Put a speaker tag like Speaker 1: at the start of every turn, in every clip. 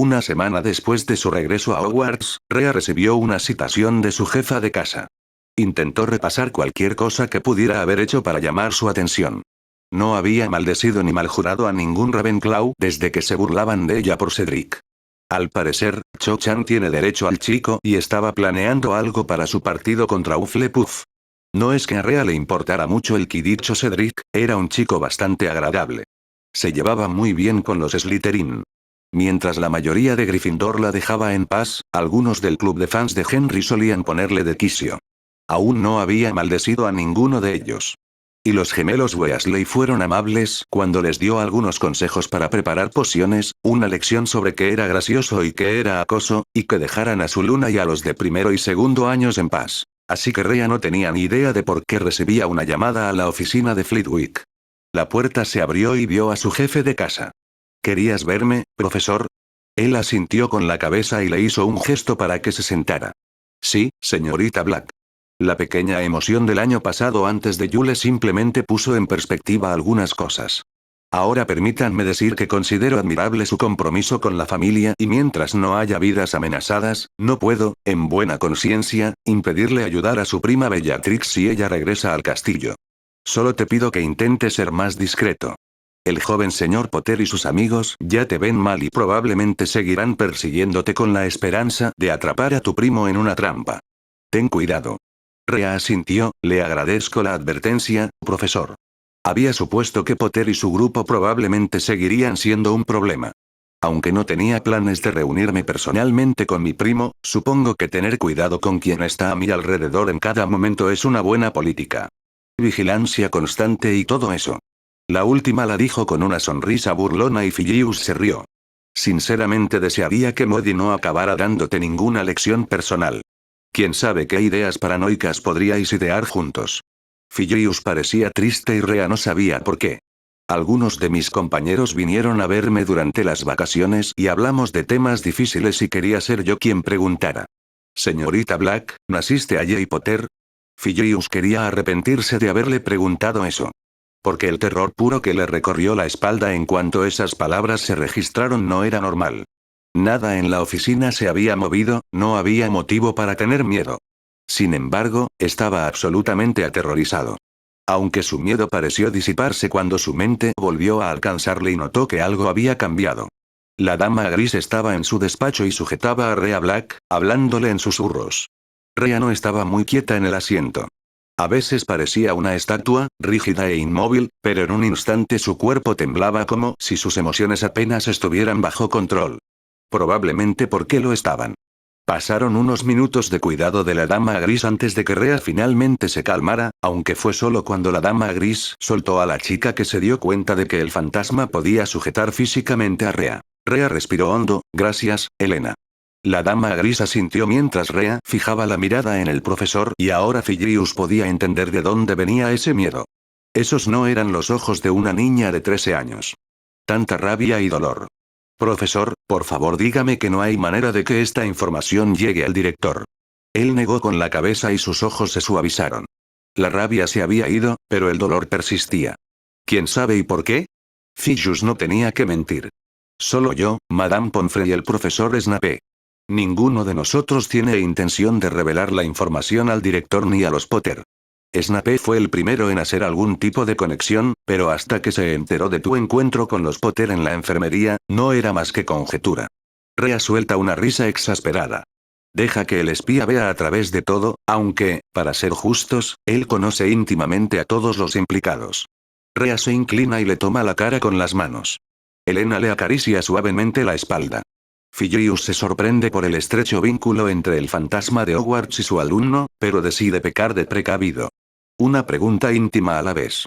Speaker 1: Una semana después de su regreso a Hogwarts, Rhea recibió una citación de su jefa de casa. Intentó repasar cualquier cosa que pudiera haber hecho para llamar su atención. No había maldecido ni maljurado a ningún Ravenclaw desde que se burlaban de ella por Cedric. Al parecer, Cho-Chang tiene derecho al chico y estaba planeando algo para su partido contra Hufflepuff. No es que a Rhea le importara mucho el Quidditch o Cedric, era un chico bastante agradable. Se llevaba muy bien con los Slytherin. Mientras la mayoría de Gryffindor la dejaba en paz, algunos del club de fans de Henry solían ponerle de quicio. Aún no había maldecido a ninguno de ellos. Y los gemelos Weasley fueron amables cuando les dio algunos consejos para preparar pociones, una lección sobre qué era gracioso y qué era acoso, y que dejaran a su Luna y a los de primero y segundo años en paz. Así que Rhea no tenía ni idea de por qué recibía una llamada a la oficina de Flitwick. La puerta se abrió y vio a su jefe de casa. ¿Querías verme, profesor? Él asintió con la cabeza y le hizo un gesto para que se sentara. Sí, señorita Black. La pequeña emoción del año pasado antes de Yule simplemente puso en perspectiva algunas cosas. Ahora permítanme decir que considero admirable su compromiso con la familia y mientras no haya vidas amenazadas, no puedo, en buena conciencia, impedirle ayudar a su prima Bellatrix si ella regresa al castillo. Solo te pido que intentes ser más discreto. El joven señor Potter y sus amigos ya te ven mal y probablemente seguirán persiguiéndote con la esperanza de atrapar a tu primo en una trampa. Ten cuidado. Rhea asintió, le agradezco la advertencia, profesor. Había supuesto que Potter y su grupo probablemente seguirían siendo un problema. Aunque no tenía planes de reunirme personalmente con mi primo, supongo que tener cuidado con quien está a mi alrededor en cada momento es una buena política. Vigilancia constante y todo eso. La última la dijo con una sonrisa burlona y Filius se rió. Sinceramente desearía que Modi no acabara dándote ninguna lección personal. ¿Quién sabe qué ideas paranoicas podríais idear juntos? Filius parecía triste y Rhea no sabía por qué. Algunos de mis compañeros vinieron a verme durante las vacaciones y hablamos de temas difíciles y quería ser yo quien preguntara. Señorita Black, ¿naciste allí y Potter? Filius quería arrepentirse de haberle preguntado eso. Porque el terror puro que le recorrió la espalda en cuanto esas palabras se registraron no era normal. Nada en la oficina se había movido, no había motivo para tener miedo. Sin embargo, estaba absolutamente aterrorizado. Aunque su miedo pareció disiparse cuando su mente volvió a alcanzarle y notó que algo había cambiado. La dama gris estaba en su despacho y sujetaba a Rhea Black, hablándole en susurros. Rhea no estaba muy quieta en el asiento. A veces parecía una estatua, rígida e inmóvil, pero en un instante su cuerpo temblaba como si sus emociones apenas estuvieran bajo control. Probablemente porque lo estaban. Pasaron unos minutos de cuidado de la dama gris antes de que Rhea finalmente se calmara, aunque fue solo cuando la dama gris soltó a la chica que se dio cuenta de que el fantasma podía sujetar físicamente a Rhea. Rhea respiró hondo, gracias, Elena. La dama gris asintió mientras Rhea fijaba la mirada en el profesor y ahora Filius podía entender de dónde venía ese miedo. Esos no eran los ojos de una niña de 13 años. Tanta rabia y dolor. Profesor, por favor dígame que no hay manera de que esta información llegue al director. Él negó con la cabeza y sus ojos se suavizaron. La rabia se había ido, pero el dolor persistía. ¿Quién sabe y por qué? Filius no tenía que mentir. Solo yo, Madame Pomfrey y el profesor Snape. Ninguno de nosotros tiene intención de revelar la información al director ni a los Potter. Snape fue el primero en hacer algún tipo de conexión, pero hasta que se enteró de tu encuentro con los Potter en la enfermería, no era más que conjetura. Rhea suelta una risa exasperada. Deja que el espía vea a través de todo, aunque, para ser justos, él conoce íntimamente a todos los implicados. Rhea se inclina y le toma la cara con las manos. Elena le acaricia suavemente la espalda. Filius se sorprende por el estrecho vínculo entre el fantasma de Hogwarts y su alumno, pero decide pecar de precavido. Una pregunta íntima a la vez.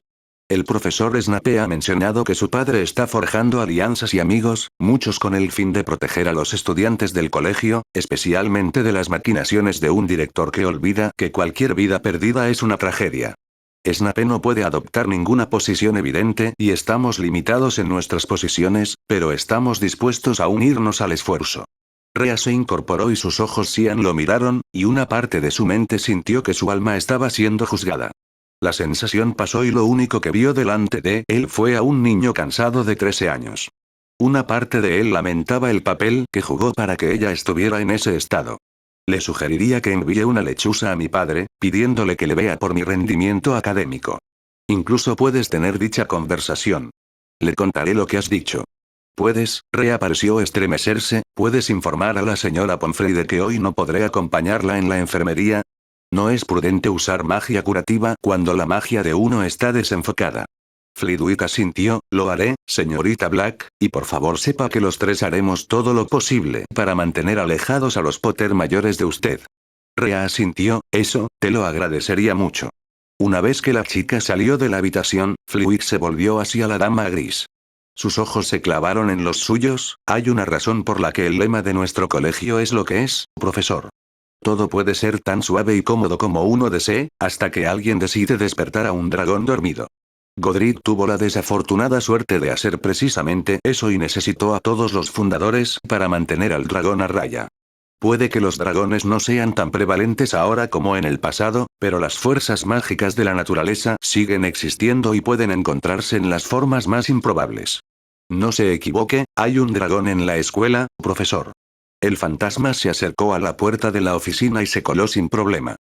Speaker 1: El profesor Snape ha mencionado que su padre está forjando alianzas y amigos, muchos con el fin de proteger a los estudiantes del colegio, especialmente de las maquinaciones de un director que olvida que cualquier vida perdida es una tragedia. Snape no puede adoptar ninguna posición evidente y estamos limitados en nuestras posiciones, pero estamos dispuestos a unirnos al esfuerzo. Rhea se incorporó y sus ojos Cian lo miraron, y una parte de su mente sintió que su alma estaba siendo juzgada. La sensación pasó y lo único que vio delante de él fue a un niño cansado de 13 años. Una parte de él lamentaba el papel que jugó para que ella estuviera en ese estado. Le sugeriría que envíe una lechuza a mi padre, pidiéndole que le vea por mi rendimiento académico. Incluso puedes tener dicha conversación. Le contaré lo que has dicho. Puedes, reapareció estremecerse, puedes informar a la señora Pomfrey de que hoy no podré acompañarla en la enfermería. No es prudente usar magia curativa cuando la magia de uno está desenfocada. Flitwick asintió, lo haré, señorita Black, y por favor sepa que los tres haremos todo lo posible para mantener alejados a los Potter mayores de usted. Rhea asintió, eso, te lo agradecería mucho. Una vez que la chica salió de la habitación, Flitwick se volvió hacia la dama gris. Sus ojos se clavaron en los suyos. Hay una razón por la que el lema de nuestro colegio es lo que es, profesor. Todo puede ser tan suave y cómodo como uno desee, hasta que alguien decide despertar a un dragón dormido. Godric tuvo la desafortunada suerte de hacer precisamente eso y necesitó a todos los fundadores para mantener al dragón a raya. Puede que los dragones no sean tan prevalentes ahora como en el pasado, pero las fuerzas mágicas de la naturaleza siguen existiendo y pueden encontrarse en las formas más improbables. No se equivoque, hay un dragón en la escuela, profesor. El fantasma se acercó a la puerta de la oficina y se coló sin problema.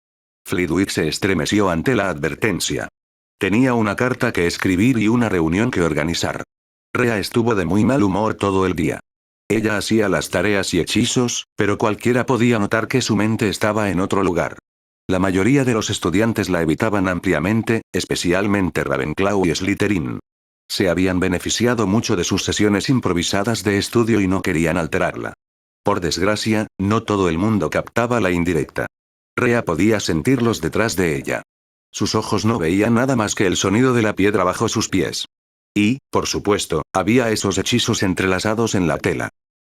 Speaker 1: Flitwick se estremeció ante la advertencia. Tenía una carta que escribir y una reunión que organizar. Rhea estuvo de muy mal humor todo el día. Ella hacía las tareas y hechizos, pero cualquiera podía notar que su mente estaba en otro lugar. La mayoría de los estudiantes la evitaban ampliamente, especialmente Ravenclaw y Slytherin. Se habían beneficiado mucho de sus sesiones improvisadas de estudio y no querían alterarla. Por desgracia, no todo el mundo captaba la indirecta. Rhea podía sentirlos detrás de ella. Sus ojos no veían nada más que el sonido de la piedra bajo sus pies. Y, por supuesto, había esos hechizos entrelazados en la tela.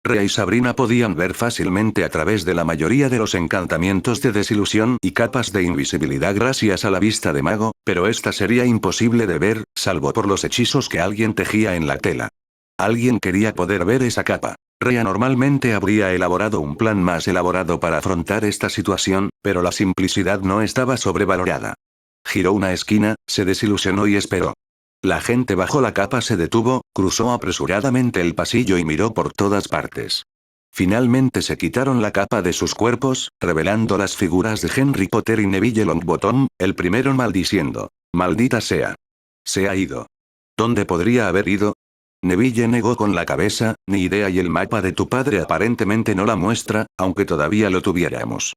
Speaker 1: Rhea y Sabrina podían ver fácilmente a través de la mayoría de los encantamientos de desilusión y capas de invisibilidad gracias a la vista de mago, pero esta sería imposible de ver, salvo por los hechizos que alguien tejía en la tela. Alguien quería poder ver esa capa. Rhea normalmente habría elaborado un plan más elaborado para afrontar esta situación, pero la simplicidad no estaba sobrevalorada. Giró una esquina, se desilusionó y esperó. La gente bajo la capa se detuvo, cruzó apresuradamente el pasillo y miró por todas partes. Finalmente se quitaron la capa de sus cuerpos, revelando las figuras de Henry Potter y Neville Longbottom, el primero maldiciendo. «Maldita sea. Se ha ido». ¿Dónde podría haber ido? Neville negó con la cabeza, ni idea y el mapa de tu padre aparentemente no la muestra, aunque todavía lo tuviéramos.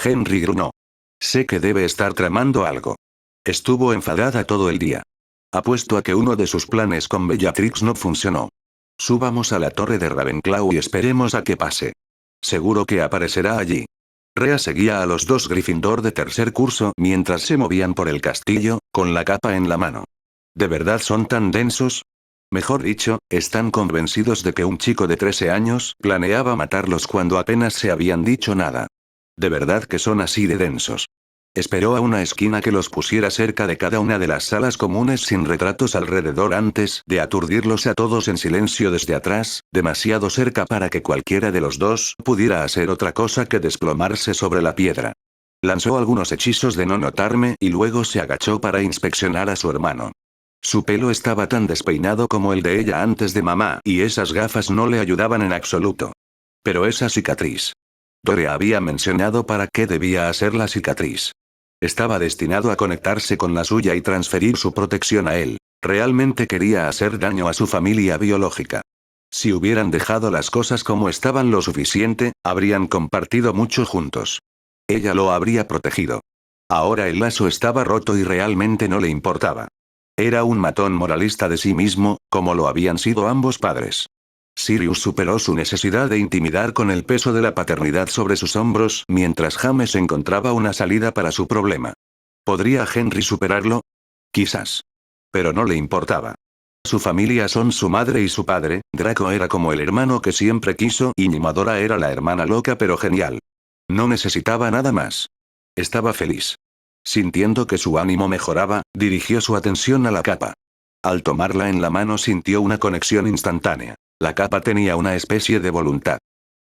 Speaker 1: Henry gruñó. Sé que debe estar tramando algo. Estuvo enfadada todo el día. Apuesto a que uno de sus planes con Bellatrix no funcionó. Subamos a la torre de Ravenclaw y esperemos a que pase. Seguro que aparecerá allí. Rhea seguía a los dos Gryffindor de tercer curso mientras se movían por el castillo, con la capa en la mano. ¿De verdad son tan densos? Mejor dicho, están convencidos de que un chico de 13 años planeaba matarlos cuando apenas se habían dicho nada. ¿De verdad que son así de densos? Esperó a una esquina que los pusiera cerca de cada una de las salas comunes sin retratos alrededor antes de aturdirlos a todos en silencio desde atrás, demasiado cerca para que cualquiera de los dos pudiera hacer otra cosa que desplomarse sobre la piedra. Lanzó algunos hechizos de no notarme y luego se agachó para inspeccionar a su hermano. Su pelo estaba tan despeinado como el de ella antes de mamá y esas gafas no le ayudaban en absoluto. Pero esa cicatriz. Dore había mencionado para qué debía hacer la cicatriz. Estaba destinado a conectarse con la suya y transferir su protección a él. Realmente quería hacer daño a su familia biológica. Si hubieran dejado las cosas como estaban lo suficiente, habrían compartido mucho juntos. Ella lo habría protegido. Ahora el lazo estaba roto y realmente no le importaba. Era un matón moralista de sí mismo, como lo habían sido ambos padres. Sirius superó su necesidad de intimidar con el peso de la paternidad sobre sus hombros mientras James encontraba una salida para su problema. ¿Podría Henry superarlo? Quizás. Pero no le importaba. Su familia son su madre y su padre, Draco era como el hermano que siempre quiso y Nimadora era la hermana loca pero genial. No necesitaba nada más. Estaba feliz. Sintiendo que su ánimo mejoraba, dirigió su atención a la capa. Al tomarla en la mano sintió una conexión instantánea. La capa tenía una especie de voluntad.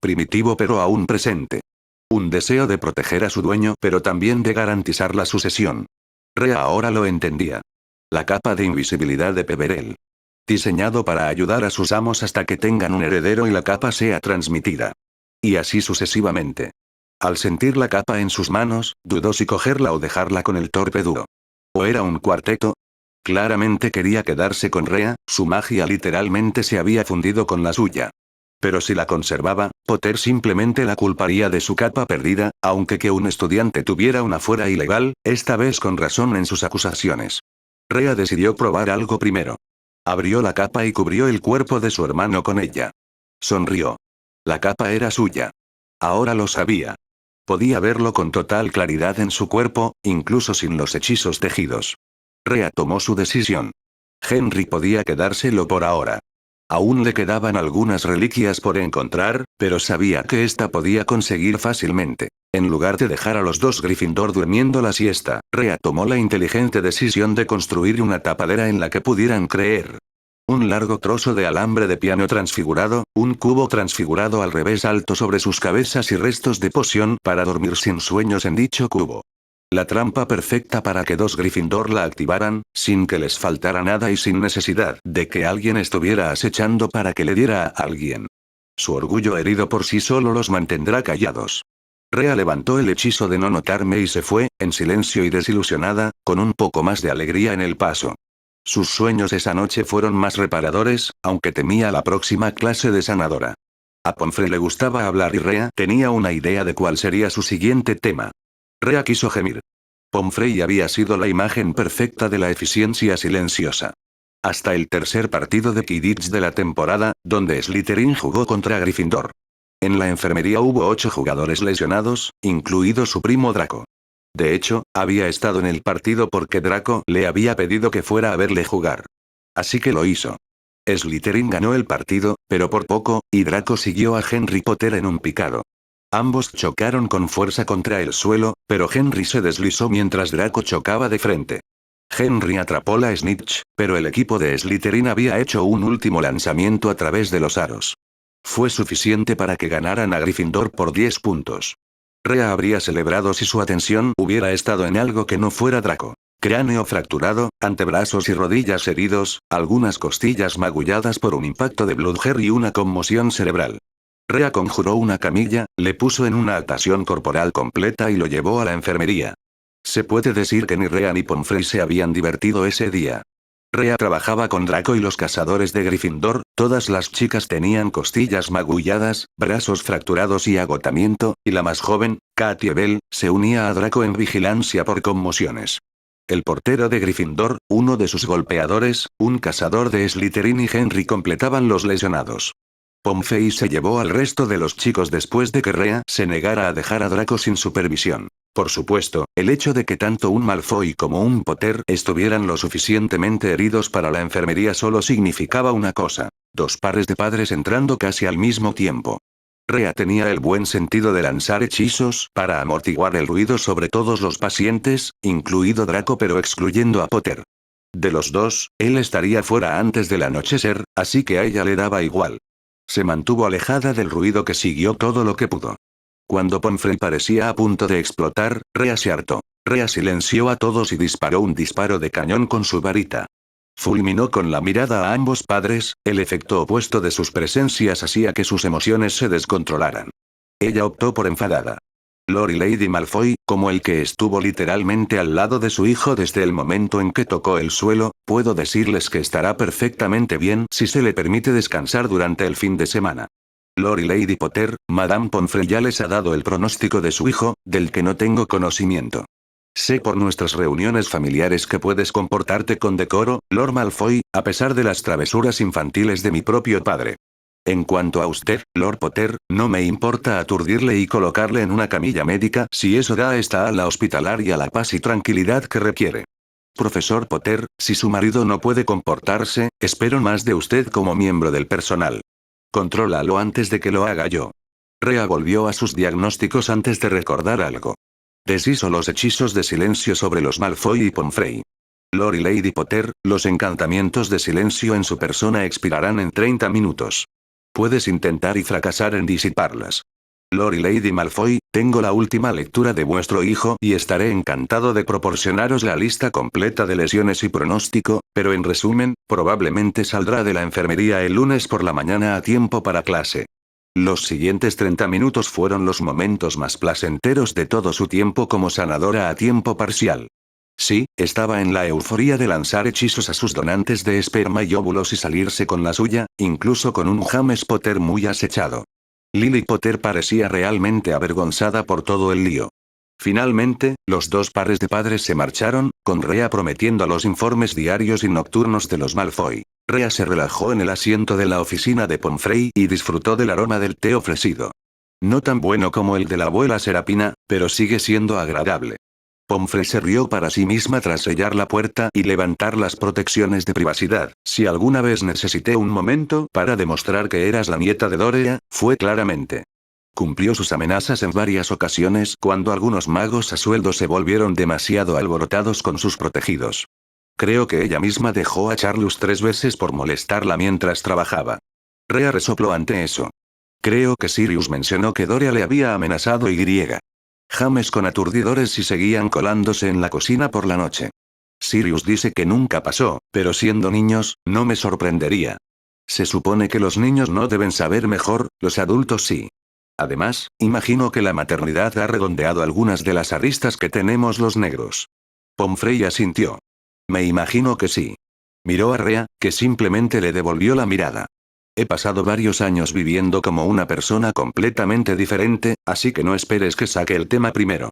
Speaker 1: Primitivo pero aún presente. Un deseo de proteger a su dueño pero también de garantizar la sucesión. Rhea ahora lo entendía. La capa de invisibilidad de Peverell. diseñado para ayudar a sus amos hasta que tengan un heredero y la capa sea transmitida. Y así sucesivamente. Al sentir la capa en sus manos, dudó si cogerla o dejarla con el torpe dúo. ¿O era un cuarteto? Claramente quería quedarse con Rhea, su magia literalmente se había fundido con la suya. Pero si la conservaba, Potter simplemente la culparía de su capa perdida, aunque que un estudiante tuviera una fuera ilegal, esta vez con razón en sus acusaciones. Rhea decidió probar algo primero. Abrió la capa y cubrió el cuerpo de su hermano con ella. Sonrió. La capa era suya. Ahora lo sabía. Podía verlo con total claridad en su cuerpo, incluso sin los hechizos tejidos. Rhea tomó su decisión. Henry podía quedárselo por ahora. Aún le quedaban algunas reliquias por encontrar, pero sabía que ésta podía conseguir fácilmente. En lugar de dejar a los dos Gryffindor durmiendo la siesta, Rhea tomó la inteligente decisión de construir una tapadera en la que pudieran creer. Un largo trozo de alambre de piano transfigurado, un cubo transfigurado al revés alto sobre sus cabezas y restos de poción para dormir sin sueños en dicho cubo. La trampa perfecta para que dos Gryffindor la activaran, sin que les faltara nada y sin necesidad de que alguien estuviera acechando para que le diera a alguien. Su orgullo herido por sí solo los mantendrá callados. Rhea levantó el hechizo de no notarme y se fue, en silencio y desilusionada, con un poco más de alegría en el paso. Sus sueños esa noche fueron más reparadores, aunque temía la próxima clase de sanadora. A Pomfrey le gustaba hablar y Rhea tenía una idea de cuál sería su siguiente tema. Rhea quiso gemir. Pomfrey había sido la imagen perfecta de la eficiencia silenciosa. Hasta el tercer partido de Quidditch de la temporada, donde Slytherin jugó contra Gryffindor. En la enfermería hubo 8 jugadores lesionados, incluido su primo Draco. De hecho, había estado en el partido porque Draco le había pedido que fuera a verle jugar. Así que lo hizo. Slytherin ganó el partido, pero por poco, y Draco siguió a Henry Potter en un picado. Ambos chocaron con fuerza contra el suelo, pero Henry se deslizó mientras Draco chocaba de frente. Henry atrapó la snitch, pero el equipo de Slytherin había hecho un último lanzamiento a través de los aros. Fue suficiente para que ganaran a Gryffindor por 10 puntos. Rhea habría celebrado si su atención hubiera estado en algo que no fuera Draco. Cráneo fracturado, antebrazos y rodillas heridos, algunas costillas magulladas por un impacto de Bludger y una conmoción cerebral. Rhea conjuró una camilla, le puso en una atación corporal completa y lo llevó a la enfermería. Se puede decir que ni Rhea ni Pomfrey se habían divertido ese día. Rhea trabajaba con Draco y los cazadores de Gryffindor, todas las chicas tenían costillas magulladas, brazos fracturados y agotamiento, y la más joven, Katie Bell, se unía a Draco en vigilancia por conmociones. El portero de Gryffindor, uno de sus golpeadores, un cazador de Slytherin y Henry completaban los lesionados. Pomfrey se llevó al resto de los chicos después de que Rhea se negara a dejar a Draco sin supervisión. Por supuesto, el hecho de que tanto un Malfoy como un Potter estuvieran lo suficientemente heridos para la enfermería solo significaba una cosa: 2 pares de padres entrando casi al mismo tiempo. Rhea tenía el buen sentido de lanzar hechizos para amortiguar el ruido sobre todos los pacientes, incluido Draco pero excluyendo a Potter. De los dos, él estaría fuera antes del anochecer, así que a ella le daba igual. Se mantuvo alejada del ruido que siguió todo lo que pudo. Cuando Pomfrey parecía a punto de explotar, Rhea se hartó. Rhea silenció a todos y disparó un disparo de cañón con su varita. Fulminó con la mirada a ambos padres, el efecto opuesto de sus presencias hacía que sus emociones se descontrolaran. Ella optó por enfadada. Lord y Lady Malfoy, como el que estuvo literalmente al lado de su hijo desde el momento en que tocó el suelo, puedo decirles que estará perfectamente bien si se le permite descansar durante el fin de semana. Lord y Lady Potter, Madame Pomfrey ya les ha dado el pronóstico de su hijo, del que no tengo conocimiento. Sé por nuestras reuniones familiares que puedes comportarte con decoro, Lord Malfoy, a pesar de las travesuras infantiles de mi propio padre. En cuanto a usted, Lord Potter, no me importa aturdirle y colocarle en una camilla médica si eso da a esta ala hospitalaria la paz y tranquilidad que requiere. Profesor Potter, si su marido no puede comportarse, espero más de usted como miembro del personal. Contrólalo antes de que lo haga yo. Rhea volvió a sus diagnósticos antes de recordar algo. Deshizo los hechizos de silencio sobre los Malfoy y Pomfrey. Lord y Lady Potter, los encantamientos de silencio en su persona expirarán en 30 minutos. Puedes intentar y fracasar en disiparlas. Lord y Lady Malfoy, tengo la última lectura de vuestro hijo y estaré encantado de proporcionaros la lista completa de lesiones y pronóstico, pero en resumen, probablemente saldrá de la enfermería el lunes por la mañana a tiempo para clase. Los siguientes 30 minutos fueron los momentos más placenteros de todo su tiempo como sanadora a tiempo parcial. Sí, estaba en la euforía de lanzar hechizos a sus donantes de esperma y óvulos y salirse con la suya, incluso con un James Potter muy acechado. Lily Potter parecía realmente avergonzada por todo el lío. Finalmente, los dos pares de padres se marcharon, con Rhea prometiendo los informes diarios y nocturnos de los Malfoy. Rhea se relajó en el asiento de la oficina de Pomfrey y disfrutó del aroma del té ofrecido. No tan bueno como el de la abuela Serapina, pero sigue siendo agradable. Pomfrey se rió para sí misma tras sellar la puerta y levantar las protecciones de privacidad. Si alguna vez necesité un momento para demostrar que eras la nieta de Dorea, fue claramente. Cumplió sus amenazas en varias ocasiones cuando algunos magos a sueldo se volvieron demasiado alborotados con sus protegidos. Creo que ella misma dejó a Charlus 3 veces por molestarla mientras trabajaba. Rhea resopló ante eso. Creo que Sirius mencionó que Dorea le había amenazado y. James con aturdidores y seguían colándose en la cocina por la noche. Sirius dice que nunca pasó, pero siendo niños, no me sorprendería. Se supone que los niños no deben saber mejor, los adultos sí. Además, imagino que la maternidad ha redondeado algunas de las aristas que tenemos los negros. Pomfrey asintió. Me imagino que sí. Miró a Rhea, que simplemente le devolvió la mirada. He pasado varios años viviendo como una persona completamente diferente, así que no esperes que saque el tema primero.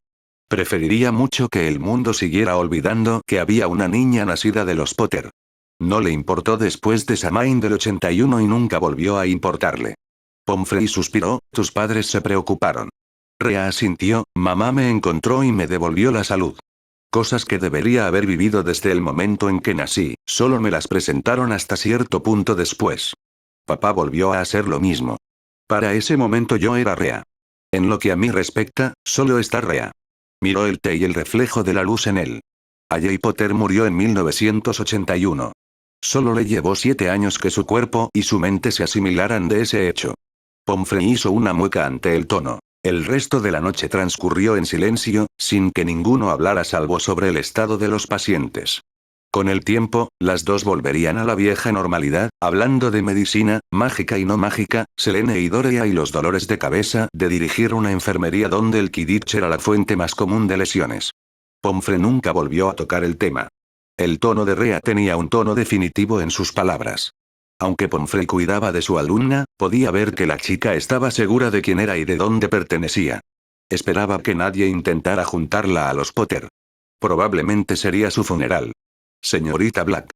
Speaker 1: Preferiría mucho que el mundo siguiera olvidando que había una niña nacida de los Potter. No le importó después de Samhain del 81 y nunca volvió a importarle. Pomfrey suspiró, tus padres se preocuparon. Rhea asintió, mamá me encontró y me devolvió la salud. Cosas que debería haber vivido desde el momento en que nací, solo me las presentaron hasta cierto punto después. Papá volvió a hacer lo mismo. Para ese momento yo era Rhea. En lo que a mí respecta, solo está Rhea. Miró el té y el reflejo de la luz en él. Harry Potter murió en 1981. Solo le llevó 7 años que su cuerpo y su mente se asimilaran de ese hecho. Pomfrey hizo una mueca ante el tono. El resto de la noche transcurrió en silencio, sin que ninguno hablara salvo sobre el estado de los pacientes. Con el tiempo, las dos volverían a la vieja normalidad, hablando de medicina, mágica y no mágica, Selene y Dorea y los dolores de cabeza de dirigir una enfermería donde el Quidditch era la fuente más común de lesiones. Pomfrey nunca volvió a tocar el tema. El tono de Rhea tenía un tono definitivo en sus palabras. Aunque Pomfrey cuidaba de su alumna, podía ver que la chica estaba segura de quién era y de dónde pertenecía. Esperaba que nadie intentara juntarla a los Potter. Probablemente sería su funeral. Señorita Black.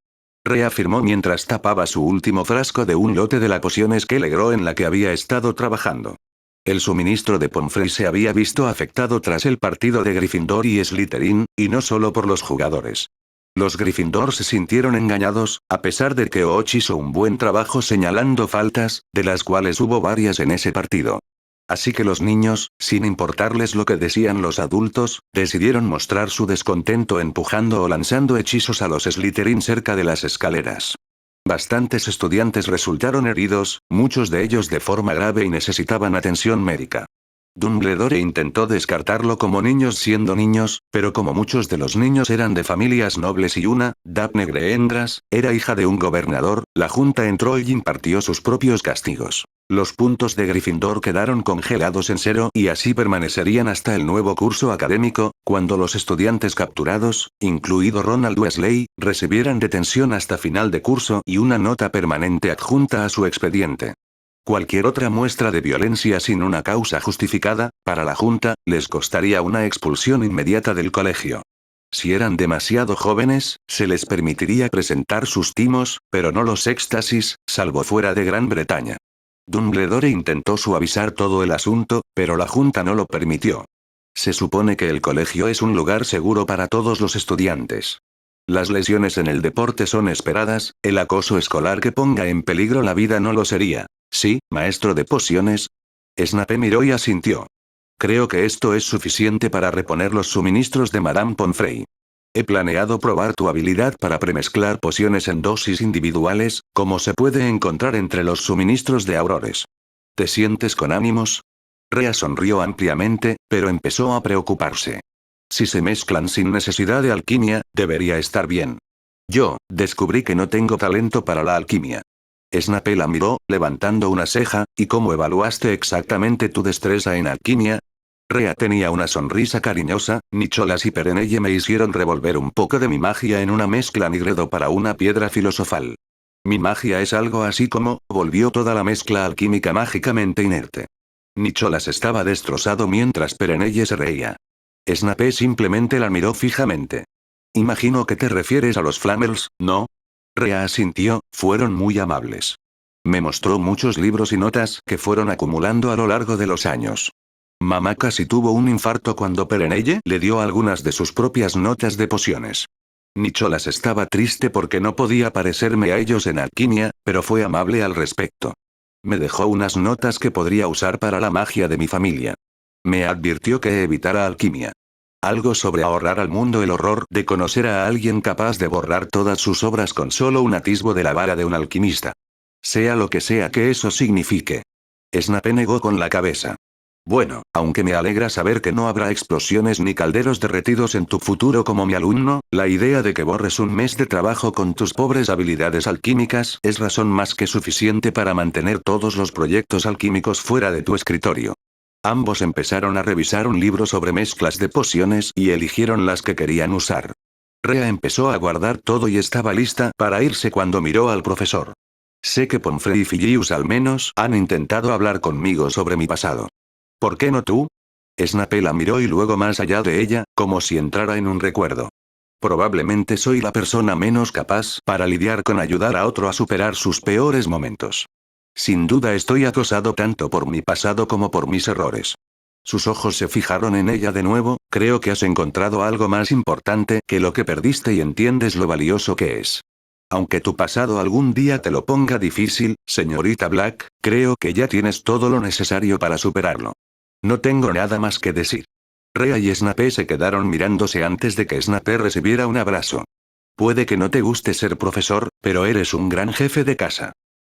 Speaker 1: Reafirmó mientras tapaba su último frasco de un lote de la poción Skele-Gro en la que había estado trabajando. El suministro de Pomfrey se había visto afectado tras el partido de Gryffindor y Slytherin, y no solo por los jugadores. Los Gryffindor se sintieron engañados, a pesar de que Ooch hizo un buen trabajo señalando faltas, de las cuales hubo varias en ese partido. Así que los niños, sin importarles lo que decían los adultos, decidieron mostrar su descontento empujando o lanzando hechizos a los Slytherin cerca de las escaleras. Bastantes estudiantes resultaron heridos, muchos de ellos de forma grave y necesitaban atención médica. Dumbledore intentó descartarlo como niños siendo niños, pero como muchos de los niños eran de familias nobles y Daphne Greendras, era hija de un gobernador, la junta entró y impartió sus propios castigos. Los puntos de Gryffindor quedaron congelados en 0 y así permanecerían hasta el nuevo curso académico, cuando los estudiantes capturados, incluido Ronald Weasley, recibieran detención hasta final de curso y una nota permanente adjunta a su expediente. Cualquier otra muestra de violencia sin una causa justificada, para la Junta, les costaría una expulsión inmediata del colegio. Si eran demasiado jóvenes, se les permitiría presentar sus timos, pero no los éxtasis, salvo fuera de Gran Bretaña. Dumbledore intentó suavizar todo el asunto, pero la Junta no lo permitió. Se supone que el colegio es un lugar seguro para todos los estudiantes. Las lesiones en el deporte son esperadas, el acoso escolar que ponga en peligro la vida no lo sería. Sí, maestro de pociones. Snape miró y asintió. Creo que esto es suficiente para reponer los suministros de Madame Pomfrey. He planeado probar tu habilidad para premezclar pociones en dosis individuales, como se puede encontrar entre los suministros de Aurores. ¿Te sientes con ánimos? Rea sonrió ampliamente, pero empezó a preocuparse. Si se mezclan sin necesidad de alquimia, debería estar bien. Yo, descubrí que no tengo talento para la alquimia. Snape la miró, levantando una ceja, ¿y cómo evaluaste exactamente tu destreza en alquimia? Rea tenía una sonrisa cariñosa, Nicholas y Perenelle me hicieron revolver un poco de mi magia en una mezcla nigredo para una piedra filosofal. Mi magia es algo así como, volvió toda la mezcla alquímica mágicamente inerte. Nicholas estaba destrozado mientras Perenelle se reía. Snape simplemente la miró fijamente. Imagino que te refieres a los Flamels, ¿no? Rea asintió, fueron muy amables. Me mostró muchos libros y notas que fueron acumulando a lo largo de los años. Mamá casi tuvo un infarto cuando Perenelle le dio algunas de sus propias notas de pociones. Nicholas estaba triste porque no podía parecerme a ellos en alquimia, pero fue amable al respecto. Me dejó unas notas que podría usar para la magia de mi familia. Me advirtió que evitara alquimia. Algo sobre ahorrar al mundo el horror de conocer a alguien capaz de borrar todas sus obras con solo un atisbo de la vara de un alquimista. Sea lo que sea que eso signifique. Snape negó con la cabeza. Bueno, aunque me alegra saber que no habrá explosiones ni calderos derretidos en tu futuro como mi alumno, la idea de que borres un mes de trabajo con tus pobres habilidades alquímicas es razón más que suficiente para mantener todos los proyectos alquímicos fuera de tu escritorio. Ambos empezaron a revisar un libro sobre mezclas de pociones y eligieron las que querían usar. Rea empezó a guardar todo y estaba lista para irse cuando miró al profesor. Sé que Pomfrey y Filius al menos han intentado hablar conmigo sobre mi pasado. ¿Por qué no tú? Snape la miró y luego más allá de ella, como si entrara en un recuerdo. Probablemente soy la persona menos capaz para lidiar con ayudar a otro a superar sus peores momentos. Sin duda estoy acosado tanto por mi pasado como por mis errores. Sus ojos se fijaron en ella de nuevo, creo que has encontrado algo más importante que lo que perdiste y entiendes lo valioso que es. Aunque tu pasado algún día te lo ponga difícil, señorita Black, creo que ya tienes todo lo necesario para superarlo. No tengo nada más que decir. Rea y Snape se quedaron mirándose antes de que Snape recibiera un abrazo. Puede que no te guste ser profesor, pero eres un gran jefe de casa.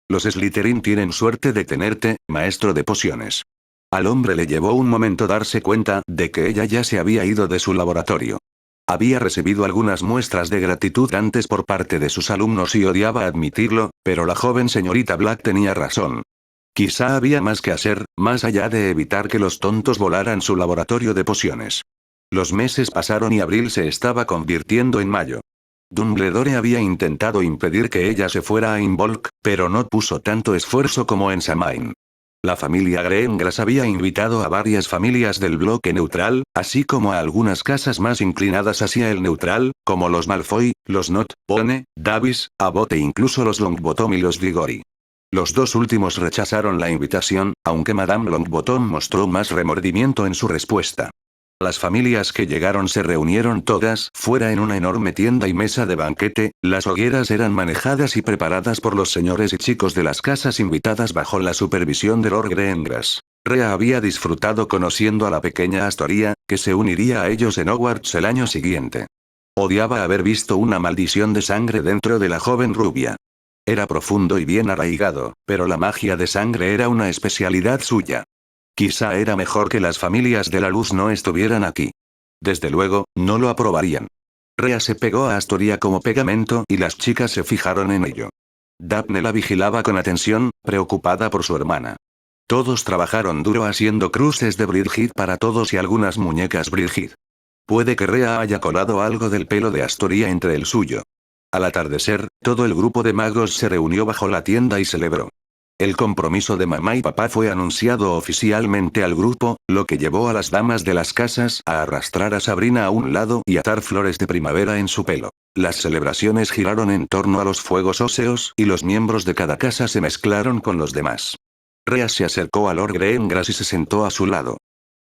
Speaker 1: Los Slytherin tienen suerte de tenerte, maestro de pociones. Al hombre le llevó un momento darse cuenta de que ella ya se había ido de su laboratorio. Había recibido algunas muestras de gratitud antes por parte de sus alumnos y odiaba admitirlo, pero la joven señorita Black tenía razón. Quizá había más que hacer, más allá de evitar que los tontos volaran su laboratorio de pociones. Los meses pasaron y abril se estaba convirtiendo en mayo. Dumbledore había intentado impedir que ella se fuera a Imbolc, pero no puso tanto esfuerzo como en Samhain. La familia Greengrass había invitado a varias familias del bloque neutral, así como a algunas casas más inclinadas hacia el neutral, como los Malfoy, los Not, Pone, Davis, Abbott e incluso los Longbottom y los Diggory. Los dos últimos rechazaron la invitación, aunque Madame Longbottom mostró más remordimiento en su respuesta. Las familias que llegaron se reunieron todas fuera en una enorme tienda y mesa de banquete, las hogueras eran manejadas y preparadas por los señores y chicos de las casas invitadas bajo la supervisión de Lord Greengrass. Rea había disfrutado conociendo a la pequeña Astoria, que se uniría a ellos en Hogwarts el año siguiente. Odiaba haber visto una maldición de sangre dentro de la joven rubia. Era profundo y bien arraigado, pero la magia de sangre era una especialidad suya. Quizá era mejor que las familias de la luz no estuvieran aquí. Desde luego, no lo aprobarían. Rea se pegó a Astoria como pegamento y las chicas se fijaron en ello. Daphne la vigilaba con atención, preocupada por su hermana. Todos trabajaron duro haciendo cruces de Brigid para todos y algunas muñecas Brigid. Puede que Rea haya colado algo del pelo de Astoria entre el suyo. Al atardecer, todo el grupo de magos se reunió bajo la tienda y celebró. El compromiso de mamá y papá fue anunciado oficialmente al grupo, lo que llevó a las damas de las casas a arrastrar a Sabrina a un lado y atar flores de primavera en su pelo. Las celebraciones giraron en torno a los fuegos óseos y los miembros de cada casa se mezclaron con los demás. Rea se acercó a Lord Greengrass y se sentó a su lado.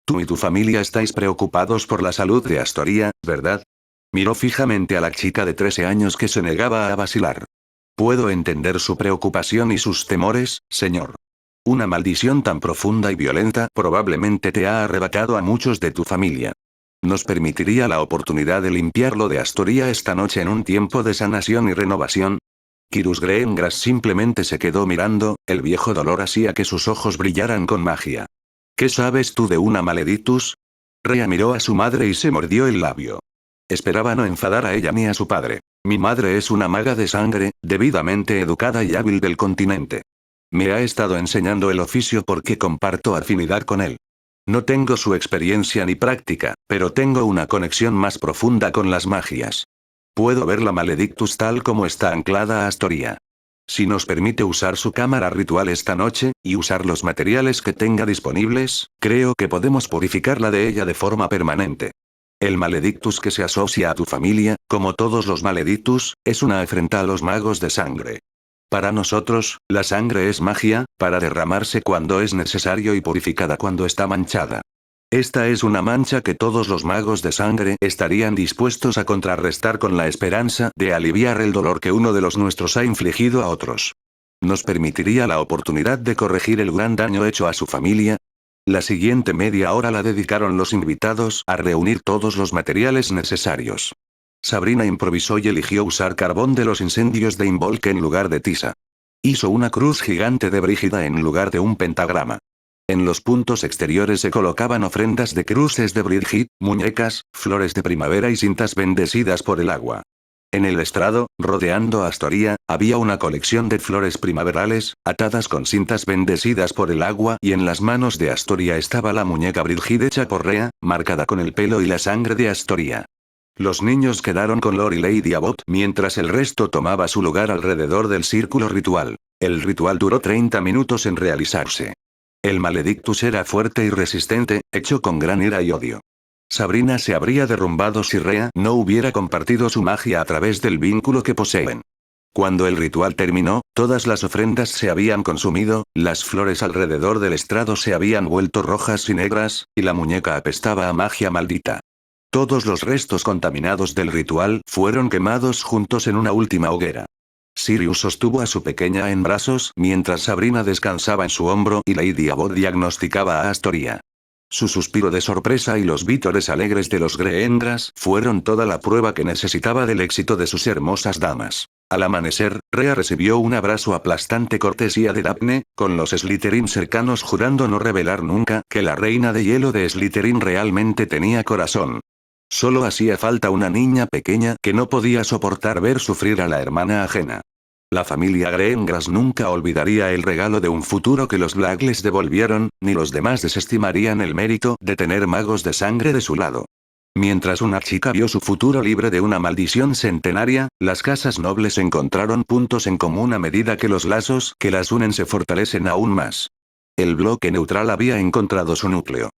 Speaker 1: Tú y tu familia estáis preocupados por la salud de Astoria, ¿verdad? Miró fijamente a la chica de 13 años que se negaba a vacilar. Puedo entender su preocupación y sus temores, señor. Una maldición tan profunda y violenta probablemente te ha arrebatado a muchos de tu familia. Nos permitiría la oportunidad de limpiarlo de Astoria esta noche en un tiempo de sanación y renovación. Quirus Greengrass simplemente se quedó mirando, el viejo dolor hacía que sus ojos brillaran con magia. ¿Qué sabes tú de una Maledictus? Rhea miró a su madre y se mordió el labio. Esperaba no enfadar a ella ni a su padre. Mi madre es una maga de sangre, debidamente educada y hábil del continente. Me ha estado enseñando el oficio porque comparto afinidad con él. No tengo su experiencia ni práctica, pero tengo una conexión más profunda con las magias. Puedo ver la Maledictus tal como está anclada a Astoria. Si nos permite usar su cámara ritual esta noche, y usar los materiales que tenga disponibles, creo que podemos purificarla de ella de forma permanente. El Maledictus que se asocia a tu familia, como todos los Maledictus, es una afrenta a los magos de sangre. Para nosotros, la sangre es magia, para derramarse cuando es necesario y purificada cuando está manchada. Esta es una mancha que todos los magos de sangre estarían dispuestos a contrarrestar con la esperanza de aliviar el dolor que uno de los nuestros ha infligido a otros. ¿Nos permitiría la oportunidad de corregir el gran daño hecho a su familia? La siguiente media hora la dedicaron los invitados a reunir todos los materiales necesarios. Sabrina improvisó y eligió usar carbón de los incendios de Involke en lugar de tisa. Hizo una cruz gigante de Brígida en lugar de un pentagrama. En los puntos exteriores se colocaban ofrendas de cruces de Bridget, muñecas, flores de primavera y cintas bendecidas por el agua. En el estrado, rodeando a Astoria, había una colección de flores primaverales, atadas con cintas bendecidas por el agua, y en las manos de Astoria estaba la muñeca Bridget hecha por Rhea, marcada con el pelo y la sangre de Astoria. Los niños quedaron con Lord y Lady Abbott mientras el resto tomaba su lugar alrededor del círculo ritual. El ritual duró 30 minutos en realizarse. El Maledictus era fuerte y resistente, hecho con gran ira y odio. Sabrina se habría derrumbado si Rhea no hubiera compartido su magia a través del vínculo que poseen. Cuando el ritual terminó, todas las ofrendas se habían consumido, las flores alrededor del estrado se habían vuelto rojas y negras, y la muñeca apestaba a magia maldita. Todos los restos contaminados del ritual fueron quemados juntos en una última hoguera. Sirius sostuvo a su pequeña en brazos mientras Sabrina descansaba en su hombro y Lady Abbott diagnosticaba a Astoria. Su suspiro de sorpresa y los vítores alegres de los Greengras fueron toda la prueba que necesitaba del éxito de sus hermosas damas. Al amanecer, Rhea recibió un abrazo aplastante cortesía de Daphne, con los Slytherin cercanos jurando no revelar nunca que la reina de hielo de Slytherin realmente tenía corazón. Solo hacía falta una niña pequeña que no podía soportar ver sufrir a la hermana ajena. La familia Greengras nunca olvidaría el regalo de un futuro que los Black les devolvieron, ni los demás desestimarían el mérito de tener magos de sangre de su lado. Mientras una chica vio su futuro libre de una maldición centenaria, las casas nobles encontraron puntos en común a medida que los lazos que las unen se fortalecen aún más. El bloque neutral había encontrado su núcleo.